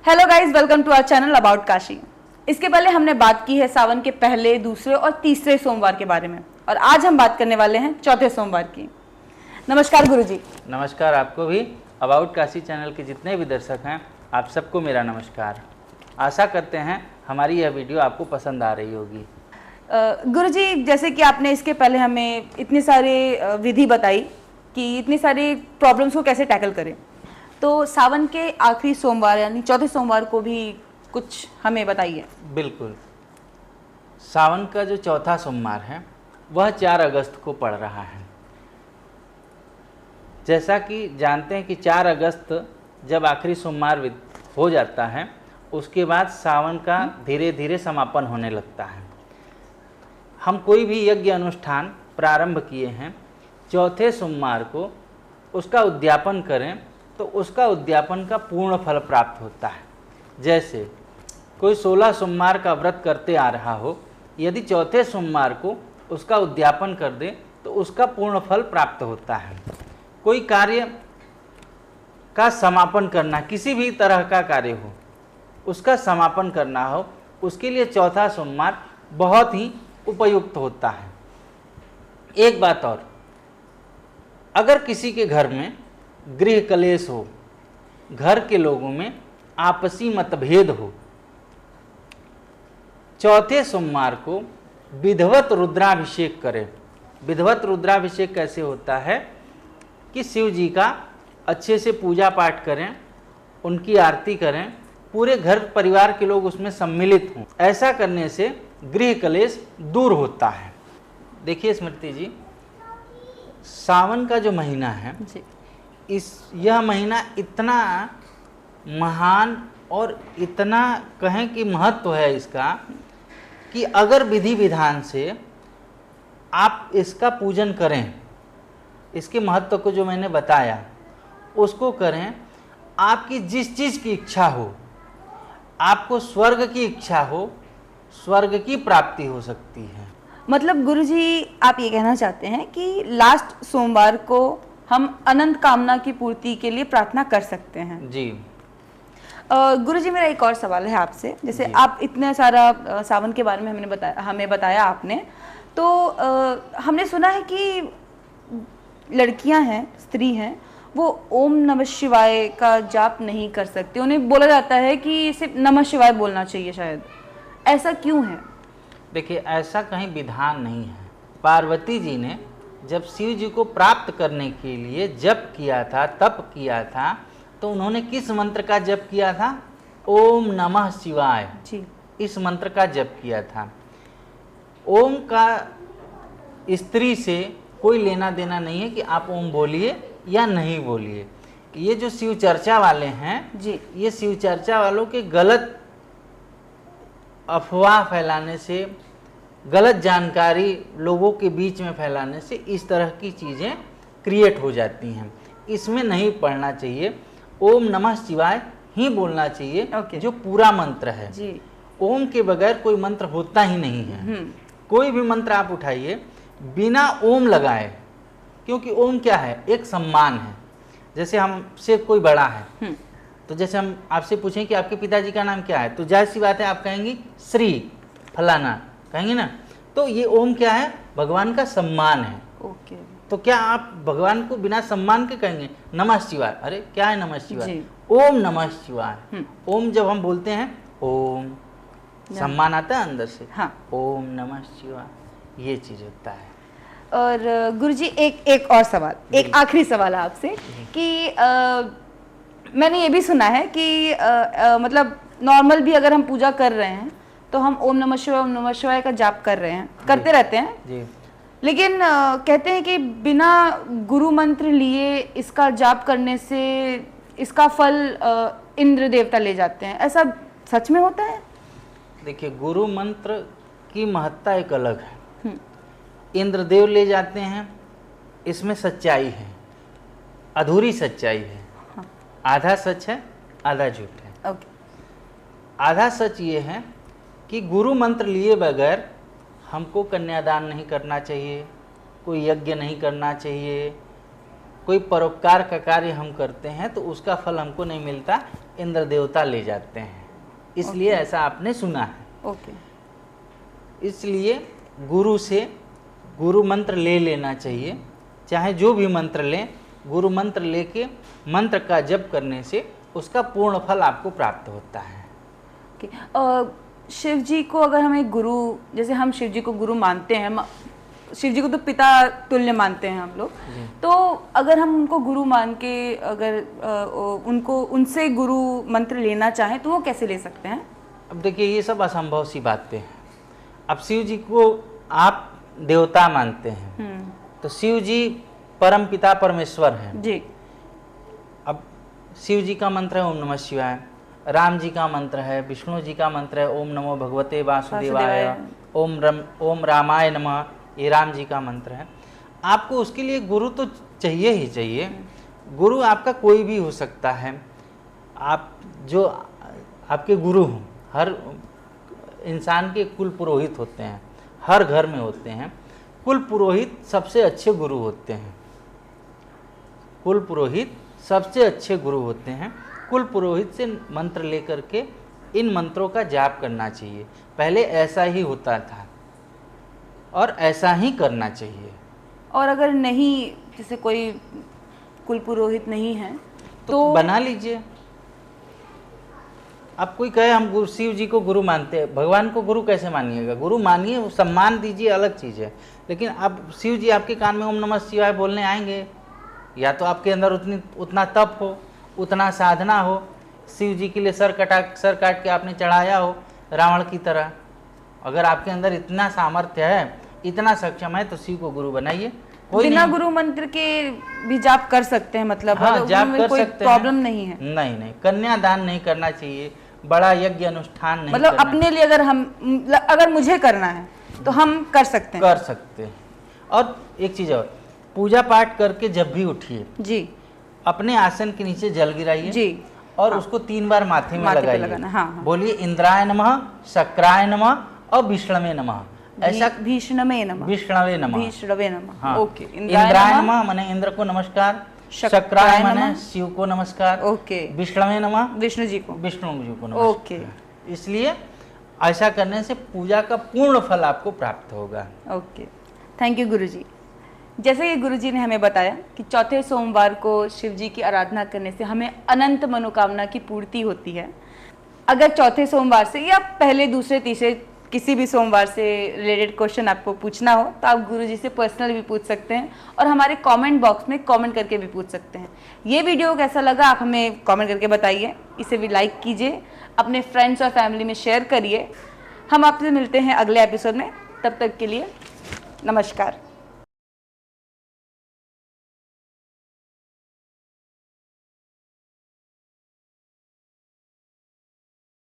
Hello guys, welcome to our channel about Kashi. इसके पहले हमने बात की है सावन के पहले, दूसरे और तीसरे सोमवार के बारे में, और आज हम बात करने वाले हैं चौथे सोमवार की। नमस्कार गुरुजी। नमस्कार आपको भी। अबाउट काशी चैनल के जितने भी दर्शक हैं, आप सबको मेरा नमस्कार। आशा करते हैं हमारी यह वीडियो आपको पसंद आ रही होगी। गुरुजी, जैसे कि आपने इसके पहले हमें इतनी सारे विधि बताई कि इतनी सारी प्रॉब्लम्स को कैसे टैकल करें, तो सावन के आखिरी सोमवार यानी चौथे सोमवार को भी कुछ हमें बताइए। बिल्कुल। सावन का जो चौथा सोमवार है वह 4 अगस्त को पड़ रहा है। जैसा कि जानते हैं कि 4 अगस्त जब आखिरी सोमवार हो जाता है, उसके बाद सावन का धीरे धीरे समापन होने लगता है। हम कोई भी यज्ञ अनुष्ठान प्रारंभ किए हैं, चौथे सोमवार को उसका उद्यापन करें तो उसका उद्यापन का पूर्ण फल प्राप्त होता है। जैसे कोई 16 सोमवार का व्रत करते आ रहा हो, यदि चौथे सोमवार को उसका उद्यापन कर दे तो उसका पूर्ण फल प्राप्त होता है। कोई कार्य का समापन करना, किसी भी तरह का कार्य हो उसका समापन करना हो, उसके लिए चौथा सोमवार बहुत ही उपयुक्त होता है। एक बात और, अगर किसी के घर में गृह कलेश हो, घर के लोगों में आपसी मतभेद हो, चौथे सोमवार को विधिवत रुद्राभिषेक करें। विधिवत रुद्राभिषेक कैसे होता है कि शिव जी का अच्छे से पूजा पाठ करें, उनकी आरती करें, पूरे घर परिवार के लोग उसमें सम्मिलित हों। ऐसा करने से गृह कलेश दूर होता है। देखिए स्मृति जी, सावन का जो महीना है जी। यह महीना इतना महान और इतना कहें कि महत्व है इसका कि अगर विधि विधान से आप इसका पूजन करें, इसके महत्व को जो मैंने बताया उसको करें, आपकी जिस चीज़ की इच्छा हो, आपको स्वर्ग की इच्छा हो, स्वर्ग की प्राप्ति हो सकती है। मतलब गुरुजी, आप ये कहना चाहते हैं कि लास्ट सोमवार को हम अनंत कामना की पूर्ति के लिए प्रार्थना कर सकते हैं। जी। गुरुजी, मेरा एक और सवाल है आपसे। जैसे आप इतने सारा सावन के बारे में हमें बताया आपने, तो हमने सुना है कि लड़कियां हैं, स्त्री हैं, वो ओम नमः शिवाय का जाप नहीं कर सकती। उन्हें बोला जाता है कि सिर्फ नमः शिवाय बोलना चाहिए, शायद ऐसा क्यों है? देखिए, ऐसा कहीं विधान नहीं है। पार्वती जी ने जब शिव जी को प्राप्त करने के लिए जप किया था, तप किया था, तो उन्होंने किस मंत्र का जप किया था? ओम नमः शिवाय जी। इस मंत्र का जप किया था। ओम का स्त्री से कोई लेना देना नहीं है कि आप ओम बोलिए या नहीं बोलिए। ये जो शिव चर्चा वाले हैं जी, ये शिव चर्चा वालों के गलत अफवाह फैलाने से, गलत जानकारी लोगों के बीच में फैलाने से इस तरह की चीज़ें क्रिएट हो जाती हैं। इसमें नहीं पढ़ना चाहिए। ओम नमः शिवाय ही बोलना चाहिए, जो पूरा मंत्र है। जी। ओम के बगैर कोई मंत्र होता ही नहीं है। कोई भी मंत्र आप उठाइए बिना ओम लगाए, क्योंकि ओम क्या है? एक सम्मान है। जैसे हमसे कोई बड़ा है, तो जैसे हम आपसे पूछें कि आपके पिताजी का नाम क्या है, तो जाहिर सी बात है आप कहेंगी श्री फलाना, कहेंगे ना। तो ये ओम क्या है? भगवान का सम्मान है। ओके। तो क्या आप भगवान को बिना सम्मान के कहेंगे नमः शिवाय? अरे क्या है नमः शिवाय? ओम नमः शिवाय। ओम जब हम बोलते हैं, ओम सम्मान आता है अंदर से। हाँ। ओम नमः शिवाय, ये चीज होता है। और गुरुजी, एक और सवाल, एक आखिरी सवाल है आपसे कि मैंने ये भी सुना है कि मतलब नॉर्मल भी अगर हम पूजा कर रहे हैं तो हम ओम नमः शिवाय का जाप कर रहे हैं, करते रहते हैं जी। लेकिन कहते हैं कि बिना गुरु मंत्र लिए इसका जाप करने से इसका फल इंद्र देवता ले जाते हैं। ऐसा सच में होता है? देखिए, गुरु मंत्र की महत्ता एक अलग है। इंद्रदेव ले जाते हैं, इसमें सच्चाई है, अधूरी सच्चाई है। आधा सच है, आधा झूठ है। ओके। आधा सच ये है कि गुरु मंत्र लिए बगैर हमको कन्यादान नहीं करना चाहिए, कोई यज्ञ नहीं करना चाहिए, कोई परोपकार का कार्य हम करते हैं तो उसका फल हमको नहीं मिलता, इंद्र देवता ले जाते हैं, इसलिए ऐसा आपने सुना है। ओके। इसलिए गुरु से गुरु मंत्र ले लेना चाहिए, चाहे जो भी मंत्र लें, गुरु मंत्र लेके मंत्र का जप करने से उसका पूर्ण फल आपको प्राप्त होता है। ओके। शिव जी को अगर हम एक गुरु, जैसे हम शिव जी को गुरु मानते हैं, शिव जी को तो पिता तुल्य मानते हैं हम लोग, तो अगर हम उनको गुरु मान के अगर उनको उनसे गुरु मंत्र लेना चाहें तो वो कैसे ले सकते हैं? अब देखिए ये सब असंभव सी बातें हैं। अब शिव जी को आप देवता मानते हैं तो शिव जी परम पिता परमेश्वर हैं जी। अब शिव जी का मंत्र है ओम नमः शिवाय, राम जी का मंत्र है, विष्णु जी का मंत्र है ओम नमो भगवते वासुदेवाय, ओम रामाय नमः, ये राम जी का मंत्र है। आपको उसके लिए गुरु तो चाहिए ही चाहिए। गुरु आपका कोई भी हो सकता है, आप जो आपके गुरु हों, हर इंसान के कुल पुरोहित होते हैं, हर घर में होते हैं। कुल पुरोहित सबसे अच्छे गुरु होते हैं, कुल पुरोहित सबसे अच्छे गुरु होते हैं। कुल पुरोहित से मंत्र लेकर के इन मंत्रों का जाप करना चाहिए। पहले ऐसा ही होता था और ऐसा ही करना चाहिए। और अगर नहीं, जैसे कोई कुल पुरोहित नहीं है तो बना लीजिए। अब कोई कहे हम गुरु शिव जी को गुरु मानते हैं, भगवान को गुरु कैसे मानिएगा? गुरु मानिए, सम्मान दीजिए, अलग चीज़ है। लेकिन अब शिव जी आपके कान में ओम नमः शिवाय बोलने आएंगे, या तो आपके अंदर उतना तप हो, उतना साधना हो, शिव जी के लिए सर काट के आपने चढ़ाया हो रावण की तरह। अगर आपके अंदर इतना सामर्थ्य है, इतना सक्षम है, तो शिव को गुरु बनाइए। बिना गुरु मंत्र के भी जाप कर सकते हैं, मतलब हाँ, जाप कर कोई सकते प्रॉब्लम हैं। नहीं है? नहीं, कन्यादान नहीं करना चाहिए, बड़ा यज्ञ अनुष्ठान नहीं मतलब करना। अपने लिए अगर मुझे करना है तो हम कर सकते हैं। कर सकते हैं। और एक चीज़ और, पूजा पाठ करके जब भी उठिए जी, अपने आसन के नीचे जल गिराइए जी, और उसको 3 बार माथे में लगाइए। लगाना, हाँ। बोलिए इंद्राय नमः, शक्राय नमः और विष्णवे नमः। ऐसा भीष्णवे नमः, विष्णवे नमः, विष्णवे नमः। हाँ। ओके। इंद्राय नमः माने इंद्र को नमस्कार, शक्राय माने शिव को नमस्कार, ओके। विष्णवे नमः विष्णु जी को नमस्कार। ओके। इसलिए ऐसा करने से पूजा का पूर्ण फल आपको प्राप्त होगा। ओके, थैंक यू गुरुजी। जैसे कि गुरुजी ने हमें बताया कि चौथे सोमवार को शिव जी की आराधना करने से हमें अनंत मनोकामना की पूर्ति होती है। अगर चौथे सोमवार से या पहले, दूसरे, तीसरे किसी भी सोमवार से रिलेटेड क्वेश्चन आपको पूछना हो तो आप गुरुजी से पर्सनल भी पूछ सकते हैं और हमारे कमेंट बॉक्स में कमेंट करके भी पूछ सकते हैं। ये वीडियो कैसा लगा आप हमें कमेंट करके बताइए। इसे भी लाइक कीजिए, अपने फ्रेंड्स और फैमिली में शेयर करिए। हम आपसे मिलते हैं अगले एपिसोड में, तब तक के लिए नमस्कार।